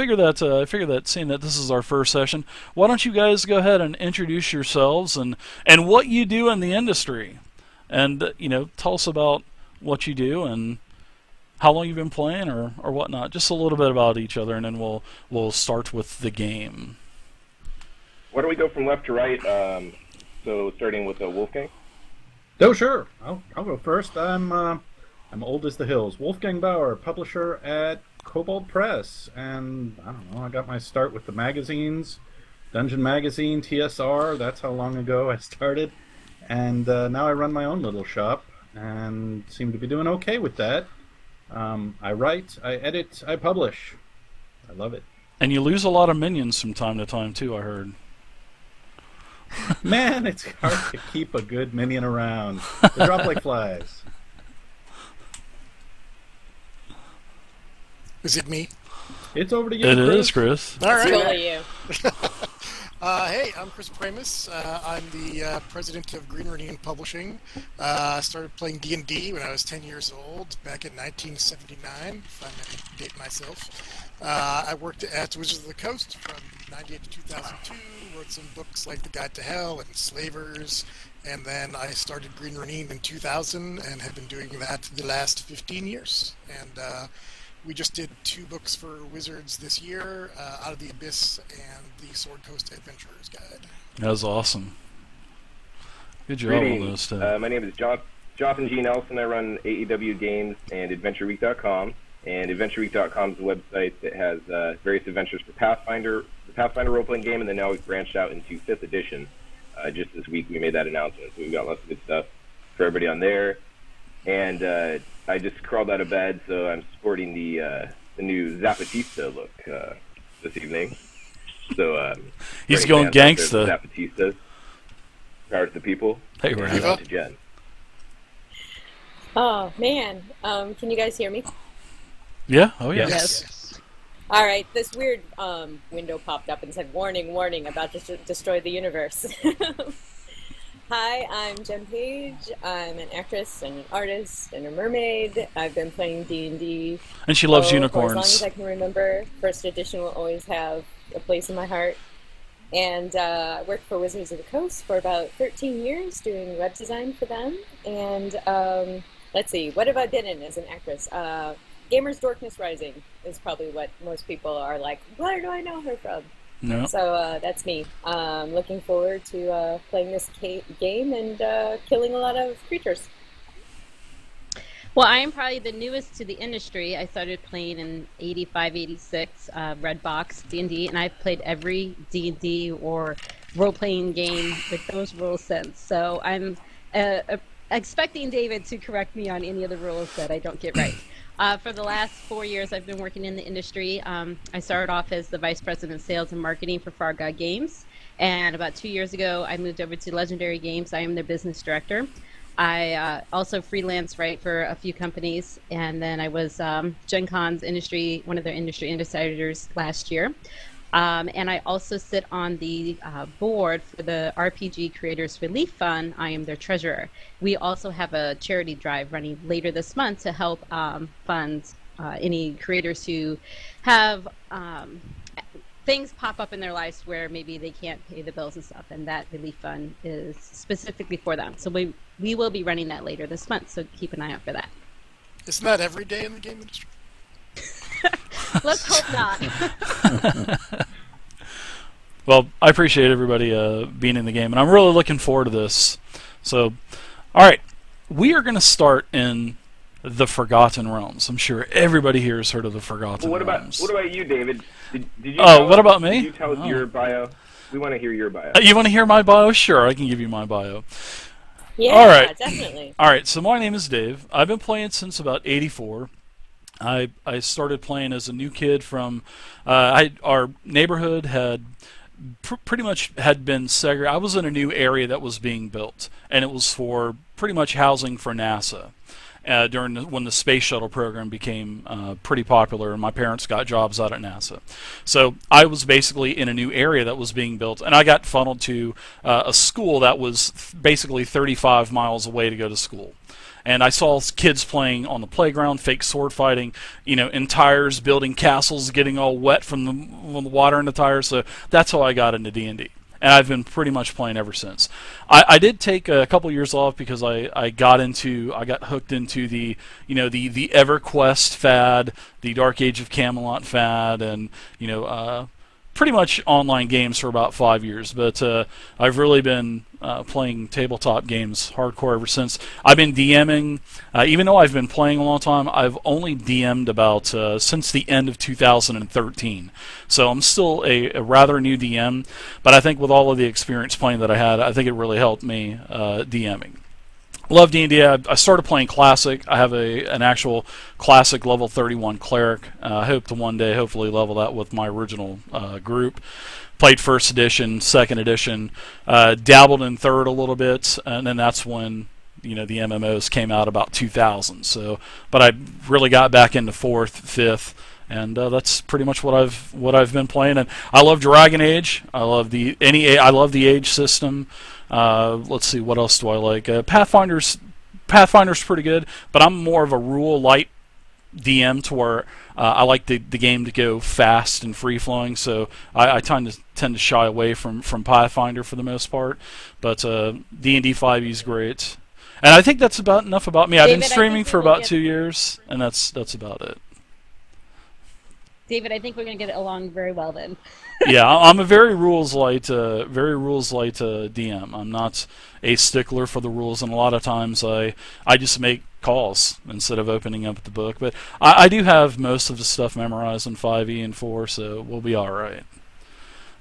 figure that seeing that this is our first session, why don't you guys go ahead and introduce yourselves and what you do in the industry, and tell us about what you do and how long you've been playing or whatnot. Just a little bit about each other, and then we'll start with the game. Why don't we go from left to right? So starting with Wolfgang. Oh, sure. I'll go first. I'm old as the hills. Wolfgang Baur, publisher at Kobold Press, and I don't know. I got my start with the magazines, Dungeon Magazine, TSR. That's how long ago I started, and now I run my own little shop and seem to be doing okay with that. I write, I edit, I publish. I love it. And you lose a lot of minions from time to time too, I heard. Man, it's hard to keep a good minion around. They drop like flies. Is it me? It's over to you, It Chris. is, Chris. All right. Totally you. Hey, I'm Chris Pramas. I'm the president of Green Ronin Publishing. I started playing D&D when I was 10 years old, back in 1979, if I may date myself. I worked at Wizards of the Coast from 98 to 2002, wrote some books like The Guide to Hell and Slavers, and then I started Green Ronin in 2000 and have been doing that the last 15 years. And we just did 2 books for Wizards this year, Out of the Abyss and the Sword Coast Adventurer's Guide. That was awesome. Good job on those two. My name is Jonathan G. Nelson. I run AAW Games and AdventureWeek.com. And AdventureWeek.com is a website that has various adventures for Pathfinder, the Pathfinder role-playing game, and then now we've branched out into 5th edition. Just this week we made that announcement, so we've got lots of good stuff for everybody on there. And I just crawled out of bed, so I'm sporting the new Zapatista look this evening. So he's going gangsta. Zapatistas. Power to the people. Hey, and right. to Jen. Oh man, can you guys hear me? Yeah. Oh yeah. Yes. All right, this weird window popped up and said, "Warning, warning, about to destroy the universe." Hi, I'm Jen Page. I'm an actress and an artist and a mermaid. I've been playing D&D. And she loves for unicorns. as long as I can remember. First edition will always have a place in my heart. And I worked for Wizards of the Coast for about 13 years doing web design for them. And let's see, what have I been in as an actress? Gamers Dorkness Rising is probably what most people are like, where do I know her from? No. So that's me. Looking forward to playing this game and killing a lot of creatures. Well, I am probably the newest to the industry. I started playing in 85, 86, Red Box D&D, and I've played every D&D or role-playing game with those rules since. So I'm expecting David to correct me on any of the rules that I don't get right. For the last 4 years, I've been working in the industry. I started off as the Vice President of Sales and Marketing for AAW Games. And about 2 years ago, I moved over to Legendary Games. I am their business director. I also freelance write for a few companies. And then I was Gen Con's one of their industry insiders last year. And I also sit on the board for the RPG Creators Relief Fund. I am their treasurer. We also have a charity drive running later this month to help fund any creators who have things pop up in their lives where maybe they can't pay the bills and stuff, and that relief fund is specifically for them. So we will be running that later this month, so keep an eye out for that. Isn't that every day in the game industry? Let's hope not. Well, I appreciate everybody being in the game, and I'm really looking forward to this. So, all right, we are going to start in the Forgotten Realms. I'm sure everybody here has heard of the Forgotten Realms. What about you, David? Did you what about me? Did you tell us your bio? We want to hear your bio. You want to hear my bio? Sure, I can give you my bio. Yeah, all right. Definitely. All right, so my name is Dave. I've been playing since about '84. I started playing as a new kid from our neighborhood had pretty much had been segregated. I was in a new area that was being built, and it was for pretty much housing for NASA. When the space shuttle program became pretty popular, and my parents got jobs out at NASA. So I was basically in a new area that was being built, and I got funneled to a school that was basically 35 miles away to go to school. and I saw kids playing on the playground, fake sword fighting, in tires, building castles, getting all wet from the water in the tires. So that's how I got into D&D. And I've been pretty much playing ever since. I did take a couple years off because I got hooked into the the EverQuest fad, the Dark Age of Camelot fad, and pretty much online games for about 5 years. But I've really been playing tabletop games hardcore ever since. I've been DMing, even though I've been playing a long time. I've only DM'd about since the end of 2013. So I'm still a rather new DM, but I think with all of the experience playing that I had, I think it really helped me DMing. Love D&D. I started playing Classic. I have an actual Classic level 31 Cleric. I hope to one day hopefully level that with my original group. Played first edition, second edition, dabbled in third a little bit, and then that's when the MMOs came out about 2000. So, but I really got back into fourth, fifth, and that's pretty much what I've been playing. And I love Dragon Age. I love the Age system. Let's see, what else do I like? Pathfinder's pretty good, but I'm more of a rule light DM to where I like the game to go fast and free flowing. So I tend to shy away from Pathfinder for the most part. But D&D 5e is great, and I think that's about enough about me. I've been streaming for about 2 years, and that's about it. David, I think we're going to get along very well then. Yeah, I'm a very rules light DM. I'm not a stickler for the rules, and a lot of times I just make calls instead of opening up the book. But I do have most of the stuff memorized in 5e and 4, so we'll be all right.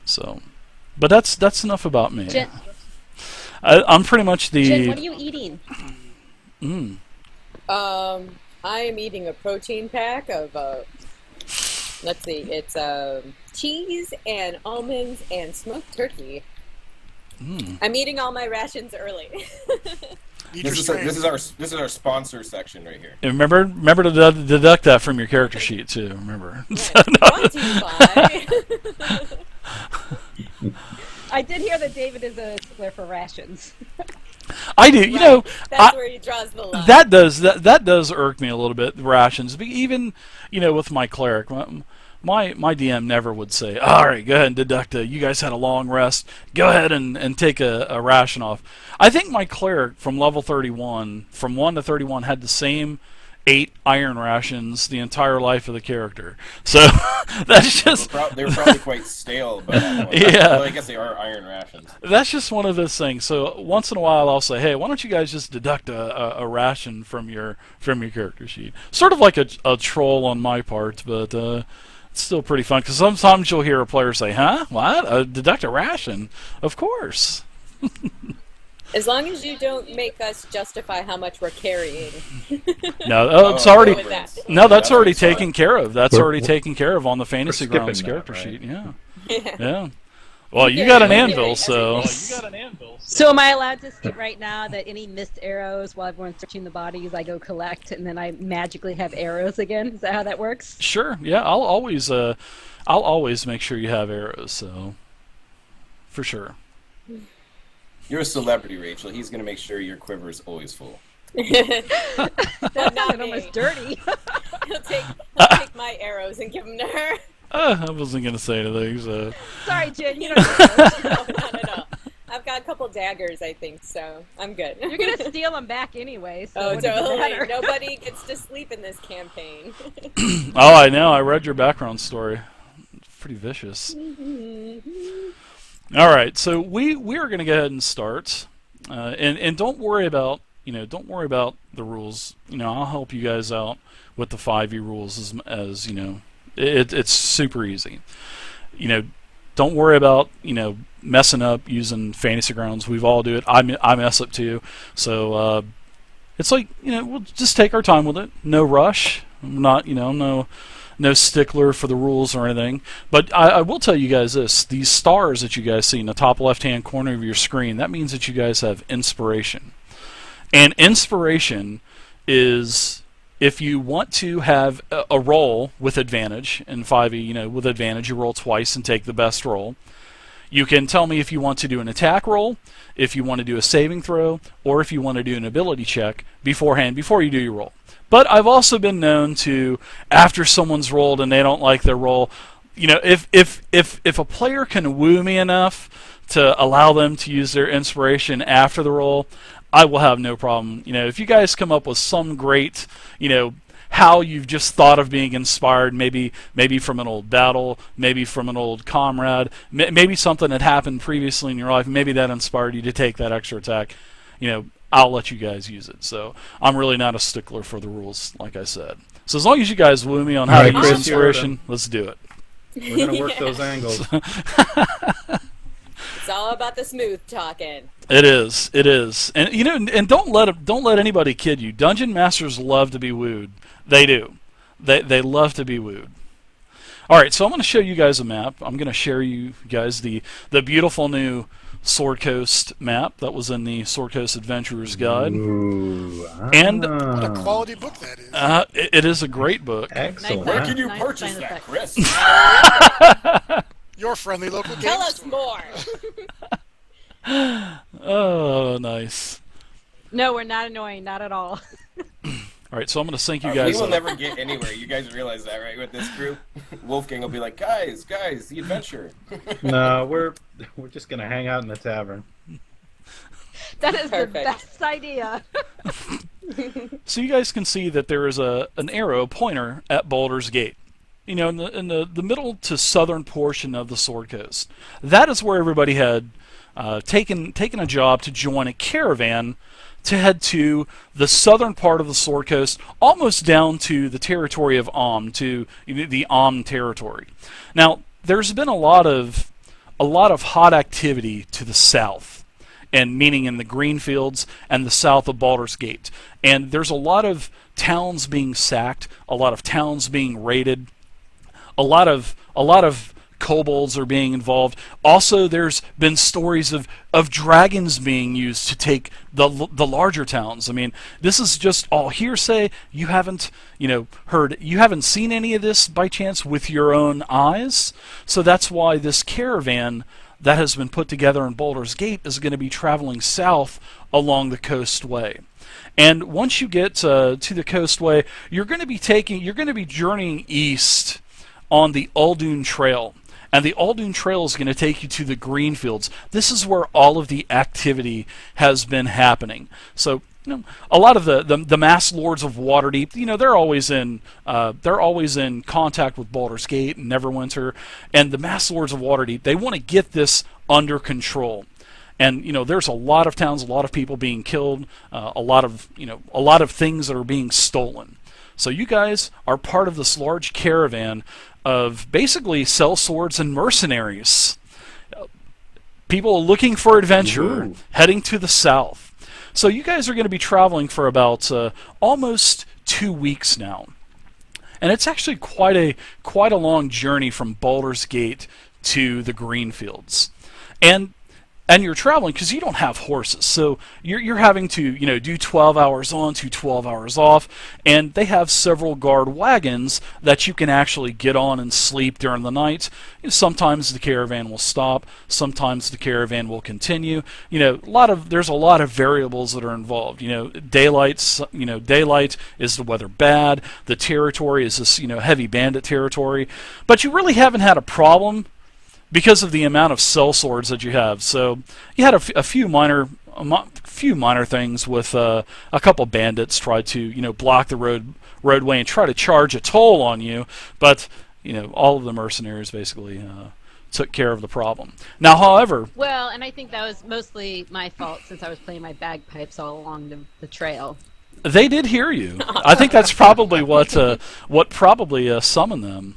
So, but that's enough about me. Jen, I'm pretty much the. Jen, what are you eating? I am eating a protein pack of. Let's see, it's cheese and almonds and smoked turkey. I'm eating all my rations early. This is our sponsor section right here. And remember to deduct that from your character sheet too. Remember. Brought to you by. I did hear that David is a stickler for rations. I do. Right. That's where he draws the line. That does irk me a little bit. The rations, but even with my cleric, my DM never would say, "All right, go ahead and deduct you guys had a long rest. Go ahead and take a ration off." I think my cleric from level 31, from 1 to 31, had the same 8 iron rations the entire life of the character. So that's just they were probably quite stale. But yeah, well, I guess they are iron rations. That's just one of those things. So once in a while, I'll say, "Hey, why don't you guys just deduct a ration from your character sheet?" Sort of like a troll on my part, but it's still pretty fun because sometimes you'll hear a player say, "Huh? What? Deduct a ration? Of course." As long as you don't make us justify how much we're carrying. No, it's already that's already fine. taken care of. That's already taken care of on the Fantasy Grounds character right? sheet. Yeah. Well, you got an anvil, so. So am I allowed to say right now that any missed arrows while everyone's searching the bodies, I go collect, and then I magically have arrows again? Is that how that works? Sure. Yeah, I'll always make sure you have arrows. So, for sure. You're a celebrity, Rachel. He's going to make sure your quiver is always full. That sounded almost dirty. He'll take my arrows and give them to her. I wasn't going to say anything, so. Sorry, Jen, you don't know. No. I've got a couple daggers, I think, so I'm good. You're going to steal them back anyway, so Oh, what does it totally. matter? Nobody gets to sleep in this campaign. Oh, I know. I read your background story. It's pretty vicious. All right, so we are going to go ahead and start, and don't worry about the rules. I'll help you guys out with the 5e rules as it's super easy. Don't worry about messing up using Fantasy Grounds. We've all do it. I mess up too. So it's like we'll just take our time with it. No rush. I'm not no stickler for the rules or anything. But I will tell you guys this. These stars that you guys see in the top left-hand corner of your screen, that means that you guys have inspiration. And inspiration is if you want to have a roll with advantage in 5e, with advantage you roll twice and take the best roll. You can tell me if you want to do an attack roll, if you want to do a saving throw, or if you want to do an ability check beforehand, before you do your roll. But I've also been known to, after someone's rolled and they don't like their roll, if a player can woo me enough to allow them to use their inspiration after the roll, I will have no problem. If you guys come up with some great, how you've just thought of being inspired, maybe from an old battle, maybe from an old comrade, maybe something that happened previously in your life, maybe that inspired you to take that extra attack, I'll let you guys use it. So I'm really not a stickler for the rules, like I said. So as long as you guys woo me on how to use inspiration, let's do it. We're going to work those angles. It's all about the smooth talking. It is. And and don't let anybody kid you. Dungeon masters love to be wooed. They do. They love to be wooed. All right, so I'm going to show you guys a map. I'm going to share you guys the beautiful new Sword Coast map that was in the Sword Coast Adventurer's Guide. Ooh, And What a quality book that is. it is a great book. Excellent. Where can you Nice purchase sound that, effect. Chris? Your friendly local game Tell us store. more. Oh, nice. No, we're not annoying, not at all. All right, so I'm going to sync you We guys will up. never get anywhere. You guys realize that, right? With this group, Wolfgang will be like, guys, the adventure. No, we're just going to hang out in the tavern. That is Perfect. the best idea. So you guys can see that there is an arrow pointer at Baldur's Gate. In the middle to southern portion of the Sword Coast. That is where everybody had taken a job to join a caravan to head to the southern part of the Sword Coast, almost down to the territory of to the territory. Now, there's been a lot of hot activity to the south, and meaning in the Greenfields and the south of Baldur's Gate. And there's a lot of towns being sacked, a lot of towns being raided. A lot of kobolds are being involved. Also, there's been stories of dragons being used to take the larger towns. I mean, this is just all hearsay. You haven't seen any of this by chance with your own eyes. So that's why this caravan that has been put together in Baldur's Gate is going to be traveling south along the coastway. And once you get to the coastway, you're going to be journeying east on the Uldoon Trail. And the Uldoon Trail is going to take you to the Greenfields. This is where all of the activity has been happening. So, a lot of the mass lords of Waterdeep, they're always in contact with Baldur's Gate and Neverwinter, and the mass lords of Waterdeep, they want to get this under control. And there's a lot of towns, a lot of people being killed, a lot of things that are being stolen. So you guys are part of this large caravan of basically sellswords and mercenaries. People looking for adventure, heading to the south. So you guys are going to be traveling for about almost 2 weeks now. And it's actually quite a long journey from Baldur's Gate to the Greenfields. And you're traveling because you don't have horses, so you're having to do 12 hours on to 12 hours off, and they have several guard wagons that you can actually get on and sleep during the night. Sometimes the caravan will stop, sometimes the caravan will continue. There's a lot of variables that are involved. Daylight is the weather bad. The territory is this heavy bandit territory, but you really haven't had a problem because of the amount of sellswords that you have. So you had a few minor things with a couple bandits try to block the roadway and try to charge a toll on you, but all of the mercenaries basically took care of the problem. Now, however, Well, and I think that was mostly my fault since I was playing my bagpipes all along the trail. they did hear you. I think that's probably what probably summoned them.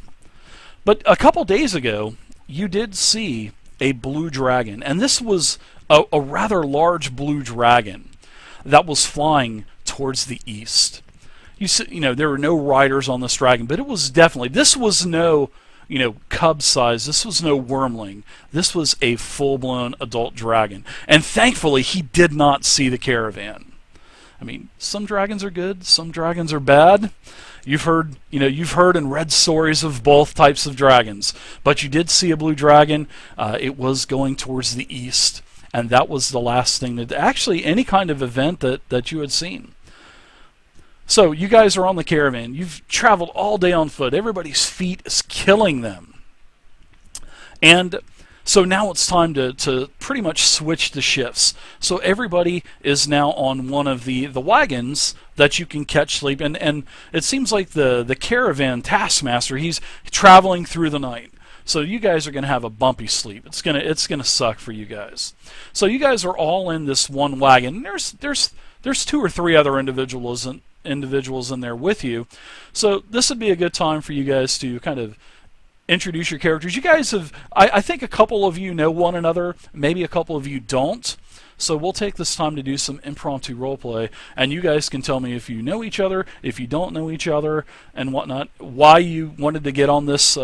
But a couple days ago, you did see a blue dragon, and this was a rather large blue dragon that was flying towards the east. There were no riders on this dragon, but this was no cub size. This was no wormling. This was a full-blown adult dragon, and thankfully he did not see the caravan. I mean, some dragons are good, some dragons are bad. you've heard and read stories of both types of dragons, but you did see a blue dragon. It was going towards the east, and that was the last thing that actually any kind of event that you had seen. So you guys are on the caravan. You've traveled all day on foot. Everybody's feet is killing them. And so now it's time to pretty much switch the shifts. So everybody is now on one of the wagons that you can catch sleep. And it seems like the caravan taskmaster, he's traveling through the night. So you guys are going to have a bumpy sleep. It's gonna suck for you guys. So you guys are all in this one wagon. There's 2 or 3 other individuals in there with you. So this would be a good time for you guys to kind of introduce your characters. You guys have, I think a couple of you know one another, maybe a couple of you don't. So we'll take this time to do some impromptu roleplay, and you guys can tell me if you know each other, if you don't know each other, and whatnot, why you wanted to get on this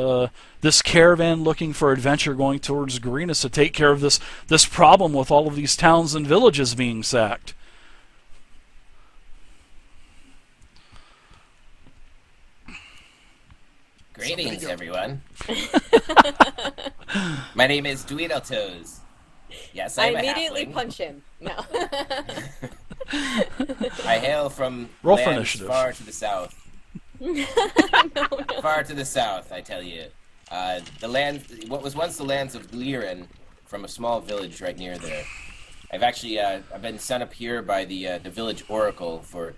this caravan looking for adventure going towards Greenus to take care of this problem with all of these towns and villages being sacked. Greetings, everyone. My name is Dweedletoes. Yes, I I'm immediately a halfling. punch him. No. I hail from Roll for lands initiative. far to the south. No. Far to the south, I tell you. The land, what was once the lands of Liren, from a small village right near there. I've been sent up here by the village oracle, for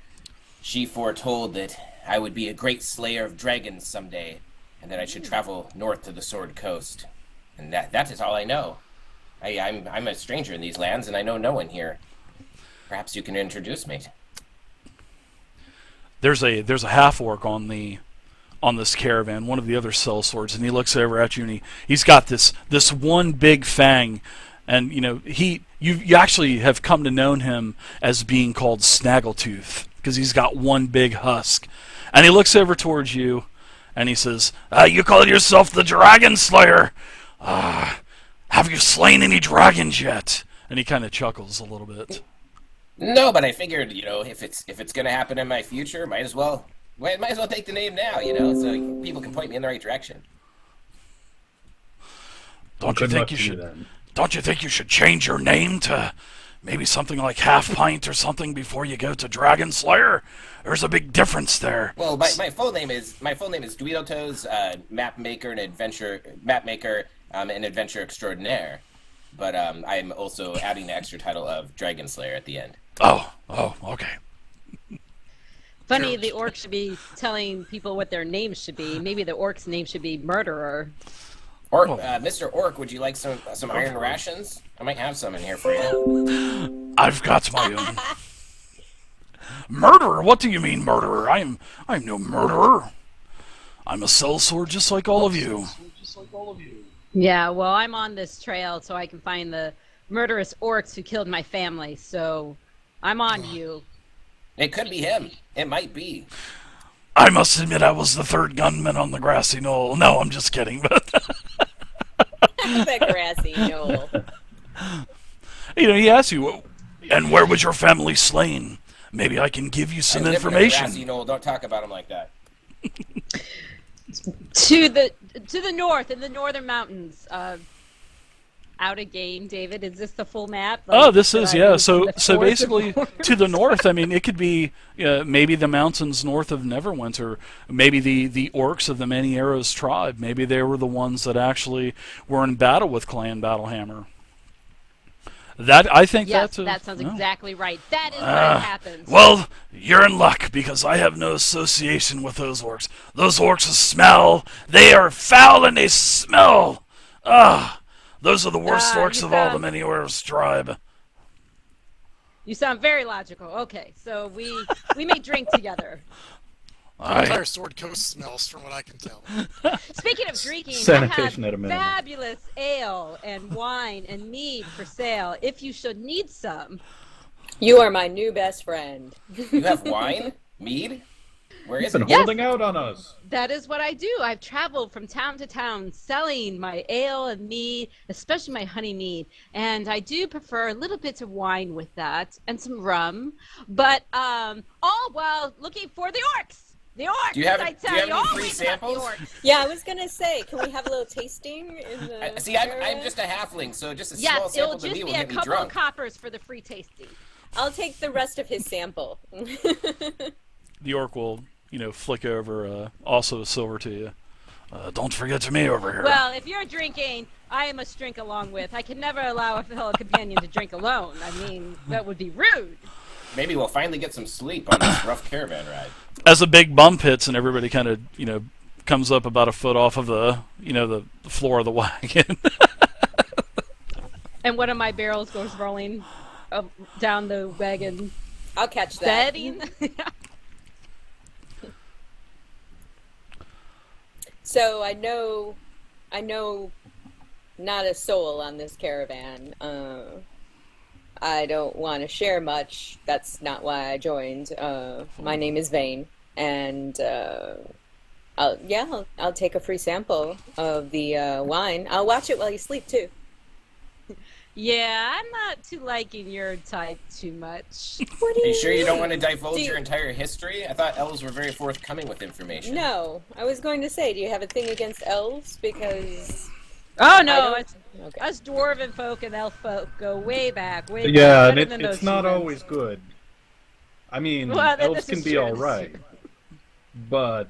she foretold that I would be a great slayer of dragons someday, and that I should travel north to the Sword Coast. And that is all I know. I'm a stranger in these lands, and I know no one here. Perhaps you can introduce me. There's a half orc on this caravan, one of the other sellswords, and he looks over at you, and he's got this one big fang, and you actually have come to know him as being called Snaggletooth because he's got one big husk, and he looks over towards you, and he says, "You call yourself the Dragon Slayer? Have you slain any dragons yet?" And he kind of chuckles a little bit. No, but I figured, if it's gonna happen in my future, might as well take the name now, so people can point me in the right direction. Don't you Good think luck you to you should? then. Don't you think you should change your name to maybe something like Half Pint or something before you go to Dragon Slayer? There's a big difference there. Well, my full name is Dweedletoes, map maker and adventure extraordinaire. But I'm also adding the extra title of Dragon Slayer at the end. Oh, okay. Funny, the orc should be telling people what their names should be. Maybe the orc's name should be Murderer. Orc, Mr. Orc, would you like some iron rations? I might have some in here for you. I've got my own. Murderer? What do you mean, murderer? I'm no murderer. I'm a sellsword just like all of you. Yeah, well, I'm on this trail so I can find the murderous orcs who killed my family, so I'm on you. It could be him. It might be. I must admit I was the third gunman on the grassy knoll. No, I'm just kidding, but... The grassy knoll. He asks you, and where was your family slain? Maybe I can give you some I live in a information. grassy knoll. Don't talk about him like that. To the north, in the northern mountains. Out of game, David. Is this the full map? Oh, this is, should I yeah. move So from the so north basically, to the north, I mean, it could be maybe the mountains north of Neverwinter, maybe the orcs of the Many Arrows tribe. Maybe they were the ones that actually were in battle with Clan Battlehammer. I think Yes, that sounds exactly right. That is what happens. Well, you're in luck because I have no association with those orcs. Those orcs smell. They are foul and they smell. Those are the worst orcs of all the Many Arrows tribe. You sound very logical. Okay, so we may drink together. The entire Sword Coast smells, from what I can tell. Speaking of drinking, Sanitation I at a have minimum. fabulous ale and wine and mead for sale if you should need some. You are my new best friend. You have wine? Mead? Where He's is been it? Yes. holding out on us. That is what I do. I've traveled from town to town selling my ale and mead, especially my honey mead. And I do prefer little bits of wine with that and some rum, but all while looking for the orcs. The orcs, Do you have I do tell you have any free always got the samples? orcs. Yeah, I was gonna say, can we have a little tasting in the? See, I'm caravan? just a halfling, so just a small Yes, sample it'll to just me will be a get me couple of drunk. coppers for the free tasting. I'll take the rest of his sample. The orc will, flick over also a silver to you. Don't forget to me over here. Well, if you're drinking, I must drink along with. I can never allow a fellow companion to drink alone. I mean, that would be rude. Maybe we'll finally get some sleep on this rough caravan ride. As a big bump hits and everybody kind of, comes up about a foot off of the floor of the wagon. And one of my barrels goes rolling down the wagon I'll catch that. bedding. So I know not a soul on this caravan. I don't want to share much. That's not why I joined. My name is Vane, and I'll take a free sample of the wine. I'll watch it while you sleep too. Yeah, I'm not too liking your type too much. What do Are you you sure you don't mean? want to divulge Do you- your entire history? I thought elves were very forthcoming with information. No, I was going to say, do you have a thing against elves? Because Oh I no, don't- it's okay. us dwarven folk and elf folk go way back, way Yeah, back. and better than it's those not humans. always good. I mean, Well, elves this can is be true, all this is right, true. but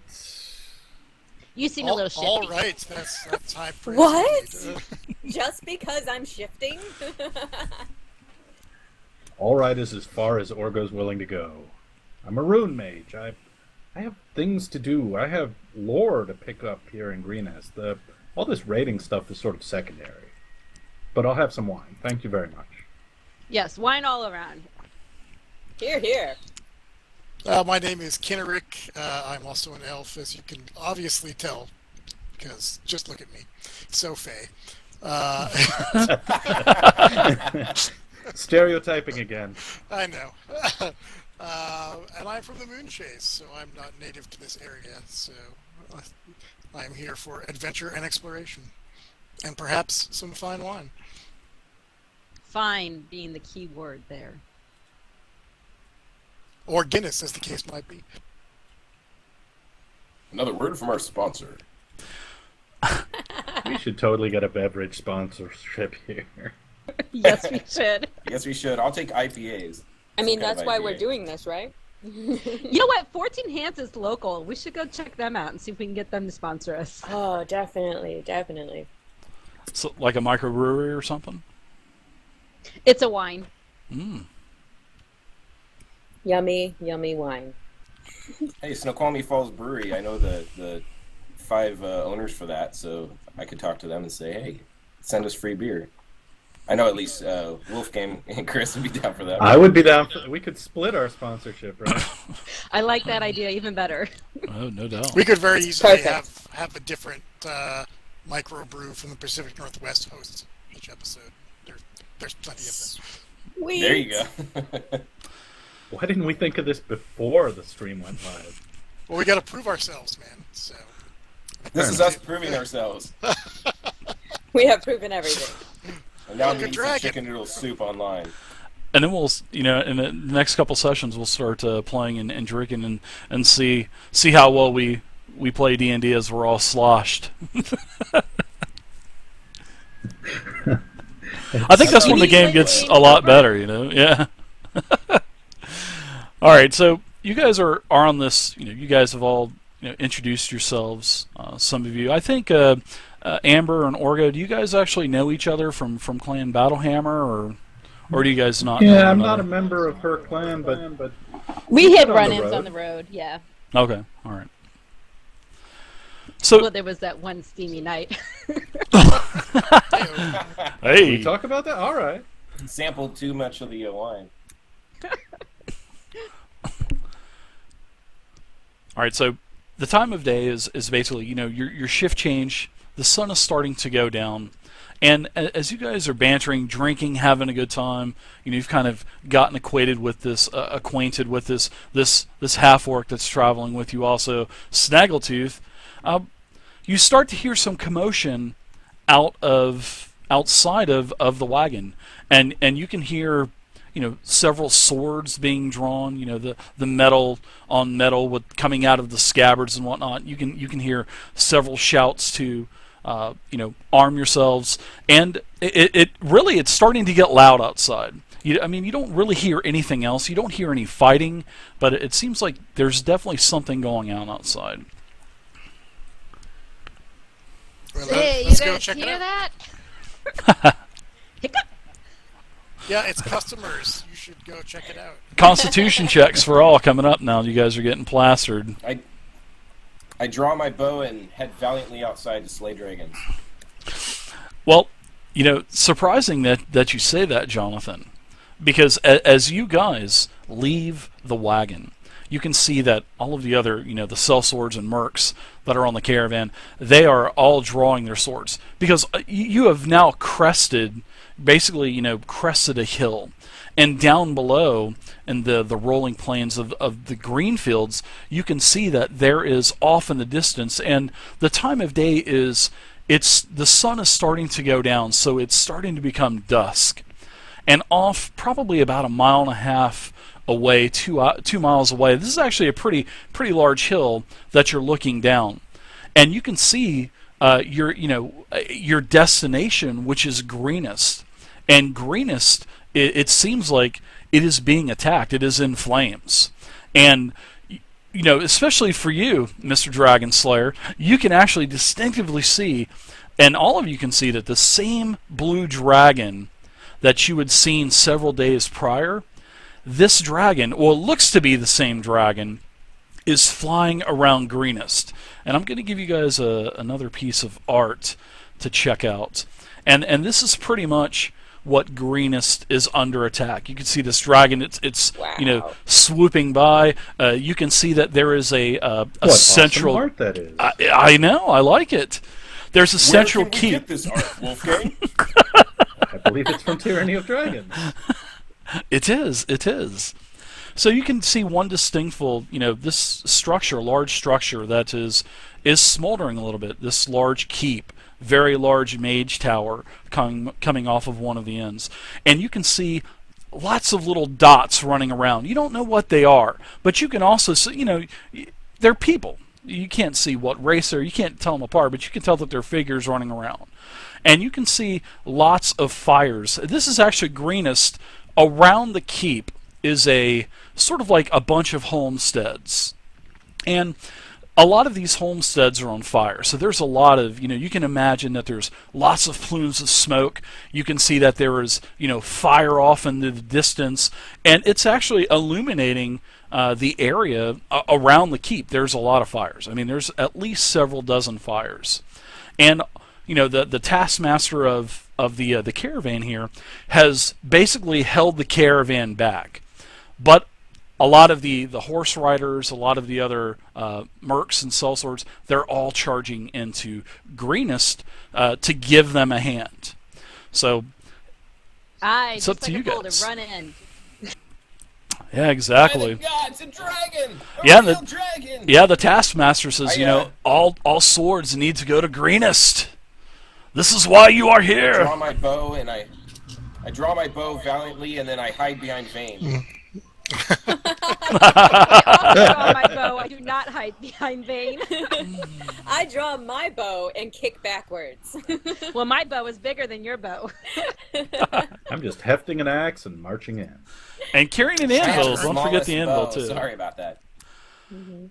You seem a little shifty. All right, that's high praise. What? indeed. Just because I'm shifting? all right is as far as Orgo's willing to go. I'm a rune mage. I have things to do. I have lore to pick up here in Greenest. All this raiding stuff is sort of secondary. But I'll have some wine. Thank you very much. Yes, wine all around. Here, here. My name is Kinnerik. I'm also an elf, as you can obviously tell, because just look at me. So fey. Stereotyping again. I know. And I'm from the Moonchase, so I'm not native to this area. So I'm here for adventure and exploration, and perhaps some fine wine. Fine being the key word there. Or Guinness, as the case might be. Another word from our sponsor. We should totally get a beverage sponsorship here. Yes, we should. Yes, we should. I'll take IPAs. I mean, Some kind that's of why IPA. we're doing this, right? You know what? 14 Hands is local. We should go check them out and see if we can get them to sponsor us. Oh, definitely, definitely. So, like a microbrewery or something? It's a wine. Mm. Yummy, yummy wine. Hey, Snoqualmie Falls Brewery. I know the 5 owners for that, so I could talk to them and say, hey, send us free beer. I know at least Wolfgang and Chris would be down for that. I would be down for, we could split our sponsorship, right? I like that idea even better. Oh, no doubt. We could very easily Perfect. have a different microbrew from the Pacific Northwest host each episode. There's plenty of them. Sweet. There you go. Why didn't we think of this before the stream went live? Well, we got to prove ourselves, man. So This is us proving ourselves. We have proven everything. And now I'm Like a eating some dragon. chicken noodle soup online. And then we'll, in the next couple sessions, we'll start playing and drinking and see how well we play D&D as we're all sloshed. I think that's when the game gets a lot better, Yeah. All right, so you guys are on this. You guys have all introduced yourselves. Some of you, I think, Amber and Orgo. Do you guys actually know each other from Clan Battlehammer, or do you guys not? know Yeah, one I'm not a another? member of her clan, but We We've hit been on the run-ins road. on the road, yeah. Okay, all right. So, Well, there was that one steamy night. hey, we talk about that? All right. Sampled too much of the wine. all right. So, the time of day is basically your shift change. The sun is starting to go down, and as you guys are bantering, drinking, having a good time, you've kind of gotten acquainted with this this half orc that's traveling with you, also Snaggletooth. You start to hear some commotion outside of the wagon, and you can hear several swords being drawn. The metal on metal with coming out of the scabbards and whatnot. You can hear several shouts to arm yourselves, and it's starting to get loud outside. You don't really hear anything else. You don't hear any fighting, but it seems like there's definitely something going on outside. Well, Hey, you let's go guys check it hear out. that? Hiccup. Yeah, it's customers. You should go check it out. Constitution checks for all coming up now. You guys are getting plastered. I draw my bow and head valiantly outside to slay dragons. Well, surprising that you say that, Jonathan, because as you guys leave the wagon, you can see that all of the other, the sellswords and mercs that are on the caravan, they are all drawing their swords, because you have now crested a hill, and down below in the rolling plains of the green fields, you can see that there is off in the distance, and the time of day the sun is starting to go down, so it's starting to become dusk. And off probably about 1.5 miles away, 2 miles away, this is actually a pretty large hill that you're looking down. And you can see your destination, which is Greenest. And Greenest, it seems like it is being attacked. It is in flames. And especially for you, Mr. Dragon Slayer, you can actually distinctively see, and all of you can see, that the same blue dragon that you had seen several days prior, this dragon, or looks to be the same dragon, is flying around Greenest. And I'm going to give you guys another piece of art to check out. And this is pretty much what Greenest is under attack. You can see this dragon, it's Wow. swooping by. You can see that there is a What central awesome art that is. I know, I like it. There's a central Where can we keep. get this art, Wolfgang? I believe it's from Tyranny of Dragons. It is. So you can see one distinctful, this structure, large structure that is smoldering a little bit. This large keep, very large mage tower coming off of one of the ends. And you can see lots of little dots running around. You don't know what they are, but you can also see, they're people. You can't see what race they're, you can't tell them apart, but you can tell that they're figures running around. And you can see lots of fires. This is actually Greenest. Around the keep is a sort of like a bunch of homesteads. And a lot of these homesteads are on fire. So there's a lot of, you can imagine that there's lots of plumes of smoke. You can see that there is, fire off in the distance. And it's actually illuminating the area around the keep. There's a lot of fires. I mean, there's at least several dozen fires. And the taskmaster of the caravan here has basically held the caravan back, but a lot of the horse riders, a lot of the other mercs and sellswords, they're all charging into Greenest to give them a hand. So it's up to you guys. To run in. Yeah, exactly. By the gods, a dragon! Yeah, Real dragon! Yeah, the taskmaster says, I, all swords need to go to Greenest. This is why you are I here. draw my bow and I draw my bow valiantly, and then I hide behind Vane. I draw my bow. I do not hide behind Vane. I draw my bow and kick backwards. Well, my bow is bigger than your bow. I'm just hefting an axe and marching in. And carrying an I have anvil. the Don't forget the smallest anvil bow. too. Sorry about that.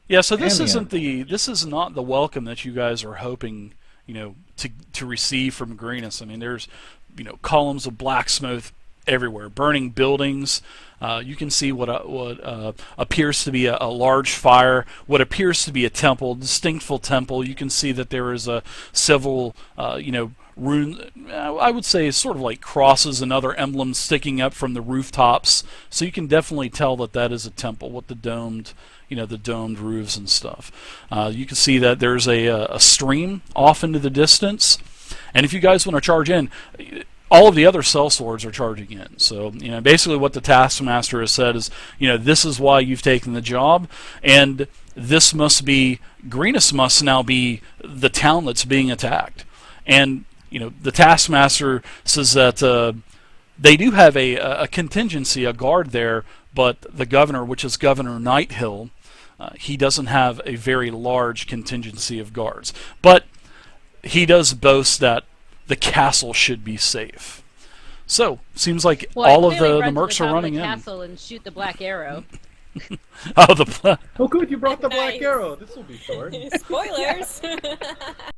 Yeah, so this And the this is not the welcome that you guys are hoping, to receive from Greenest. I mean, there's, columns of black smoke everywhere, burning buildings. You can see what appears to be a large fire, what appears to be a temple, distinctful temple. You can see that there is several, rune, I would say sort of like crosses and other emblems sticking up from the rooftops. So you can definitely tell that that is a temple with the domed, the domed roofs and stuff. You can see that there's a stream off into the distance. And if you guys want to charge in, all of the other sellswords are charging in. So, basically what the taskmaster has said is, this is why you've taken the job, and this must be, Greenest must now be the town that's being attacked. And, the taskmaster says that They do have a contingency, a guard there, but the governor, which is Governor Nighthill, he doesn't have a very large contingency of guards. But he does boast that the castle should be safe. So, seems like Well, all I of clearly the run to mercs the are top running of the in. castle and shoot the black arrow. Oh, the Oh, good, you brought the black Nice. arrow. This will be short. Spoilers.